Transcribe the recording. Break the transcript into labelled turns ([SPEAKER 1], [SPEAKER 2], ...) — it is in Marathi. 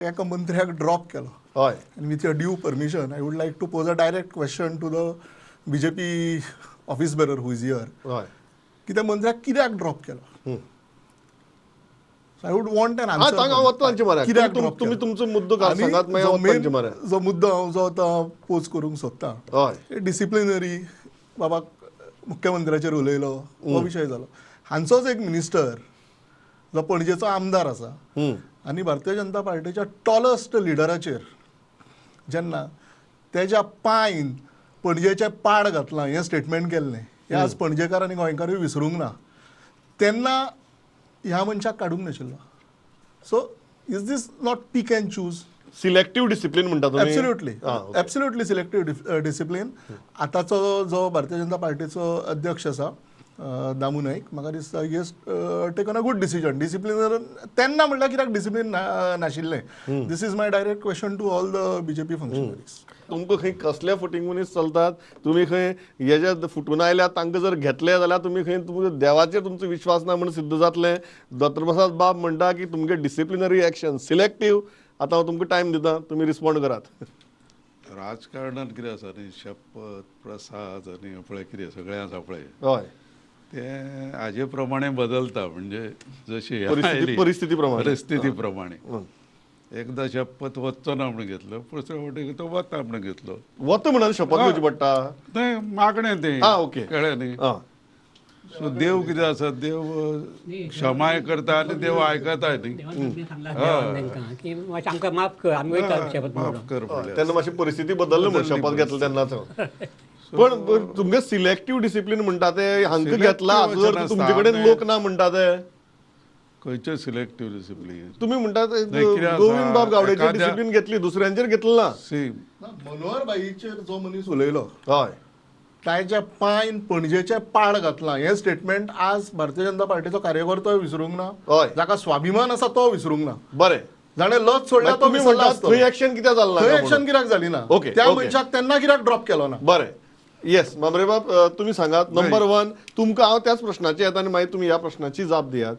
[SPEAKER 1] एका मंत्र्याक ड्रॉप केलो
[SPEAKER 2] हय
[SPEAKER 1] and with your due permission I would like to pose a direct question to the BJP office bearer who is here
[SPEAKER 2] हय
[SPEAKER 1] की त्या मंत्र्याक कित्याक ड्रॉप केलो. So I would want an
[SPEAKER 2] हा
[SPEAKER 1] answer.
[SPEAKER 2] सांगा वता तांचे म्हऱ्याक
[SPEAKER 1] कित्याक
[SPEAKER 2] तुम्ही
[SPEAKER 1] drop
[SPEAKER 2] तुम्ही
[SPEAKER 1] केलो?
[SPEAKER 2] तुमचो मुद्दो
[SPEAKER 1] आनी
[SPEAKER 2] सांगात मागीर
[SPEAKER 1] जो
[SPEAKER 2] वता तांचे म्हऱ्याक
[SPEAKER 1] main जो मुद्दो हांव जो आतां पोज करूंक सोदतां
[SPEAKER 2] हय
[SPEAKER 1] डिसिप्लिनरी बाबा मुख्यमंत्र्याचेर उलयलो हो विशय जालो. हांचोच एक मिनिस्टर जो पणजेचो आमदार आसा आनी भारतीय जनता पार्टीच्या टॉलस्ट लिडराचेर जेन्ना तेज्या पांयन पणजेचें पाड घातलां हें स्टेटमेंट केल्लें हें आज पणजेकार आनी गोंयकारूय विसरूंक ना तेन्ना ह्या मनशाक काडूंक नाशिल्लो. So is this not pick and choose?
[SPEAKER 2] Selective discipline म्हणटा तुम्ही
[SPEAKER 1] absolutely
[SPEAKER 2] okay.
[SPEAKER 1] Absolutely selective discipline. आतांचो जो भारतीय जनता पार्टीचो अध्यक्ष आसा दामू नाईक म्हाका दिसता he has taken a good decision. Discipline तेन्ना म्हणल्यार कित्याक डिसिप्लिन नाशिल्लें? This is my direct question to all the BJP functionaries.
[SPEAKER 2] तुमकां खंय कसल्या फुटींगुनीच चलतात तुमी खंय हे जे फुटून आयल्यात तांकां जर घेतले जाल्यार तुमी खंय तुमकां देवाचेर तुमचो विश्वास ना म्हणून सिद्ध जातलें. दोतोरप्रसाद बाब म्हणटा की तुमगे डिसिप्लिनरी एक्शन सिलेक्टिव्ह. आतां हांव तुमकां टायम दिता तुमी रिस्पॉन्ड करात.
[SPEAKER 3] राजकारणात कितें आसा न्ही शपथ प्रसाद आनी पळय कितें सगळें आसा पळय
[SPEAKER 2] हय
[SPEAKER 3] तें हाजे प्रमाणे बदलता म्हणजे जशी
[SPEAKER 2] परिस्थिती प्रमाणे
[SPEAKER 3] परिस्थिती प्रमाणे. एकदां शपथ वचचो ना म्हणून घेतलो दुसरे फावटी तो वता म्हणून घेतलो.
[SPEAKER 2] वता म्हणून शपथ घेवची पडटा.
[SPEAKER 3] तें मागणें तें
[SPEAKER 2] हा, ओके.
[SPEAKER 3] कळ्ळें न्ही.
[SPEAKER 2] आं
[SPEAKER 3] सो देव कितें आसा देव क्षमाय करता आनी देव आयकताय न्ही.
[SPEAKER 4] की मातशें आमकां माफ कर आमी वयता शपथ
[SPEAKER 3] माफ
[SPEAKER 4] म्हणून.
[SPEAKER 3] कर म्हणलें.
[SPEAKER 2] तेन्ना मातशी परिस्थिती बदलली म्हणून शपथ घेतली तेन्नाच. पण तुमगे सिलेक्टिव्ह डिसिप्लिन म्हणटा ते हांकां घेतला
[SPEAKER 3] Selective
[SPEAKER 2] जर
[SPEAKER 3] वचन
[SPEAKER 2] तुमचे कडेन
[SPEAKER 3] आसता.
[SPEAKER 2] लोक ना म्हणटा ते
[SPEAKER 3] खंयचें सिलेक्टिव्ह डिसिप्लीन
[SPEAKER 2] तुम्ही म्हणटा ते
[SPEAKER 3] नाही, कितें आसा,
[SPEAKER 2] गोविंद बाब गावडेची
[SPEAKER 3] एखाद्या-
[SPEAKER 2] डिसिप्लिन घेतली दुसऱ्यांचेर घेतली ना.
[SPEAKER 3] सी
[SPEAKER 1] मनोहर भाईचेर जो मनीस उलयलो
[SPEAKER 2] हय
[SPEAKER 1] ताच्या पांयन पणजेचें पाड घातलां हें स्टेटमेंट आज भारतीय जनता पार्टीचो कार्यकर्तो विसरूंक ना.
[SPEAKER 2] हय
[SPEAKER 1] जाका स्वाभिमान आसा तो विसरूंक ना.
[SPEAKER 2] बरें
[SPEAKER 1] जाणें लज सोडला तो
[SPEAKER 2] तुम्ही
[SPEAKER 1] विसरला
[SPEAKER 2] म्हणटा
[SPEAKER 1] आसतलो.
[SPEAKER 2] थंय एक्शन कित्याक जाल्ला
[SPEAKER 1] थंय
[SPEAKER 2] ना
[SPEAKER 1] एक्शन
[SPEAKER 2] म्हणून.
[SPEAKER 1] कित्याक जाली ना?
[SPEAKER 2] ओके,
[SPEAKER 1] त्या
[SPEAKER 2] ओके.
[SPEAKER 1] मनशाक तेन्ना कित्याक ड्रॉप केलो ना?
[SPEAKER 2] बरें येस मामरे बाब तुम्ही सांगात नंबर 1 तुमकां हांव त्याच प्रश्नाचे येता आनी मागीर तुमी ह्या प्रश्नाची जाप दियात.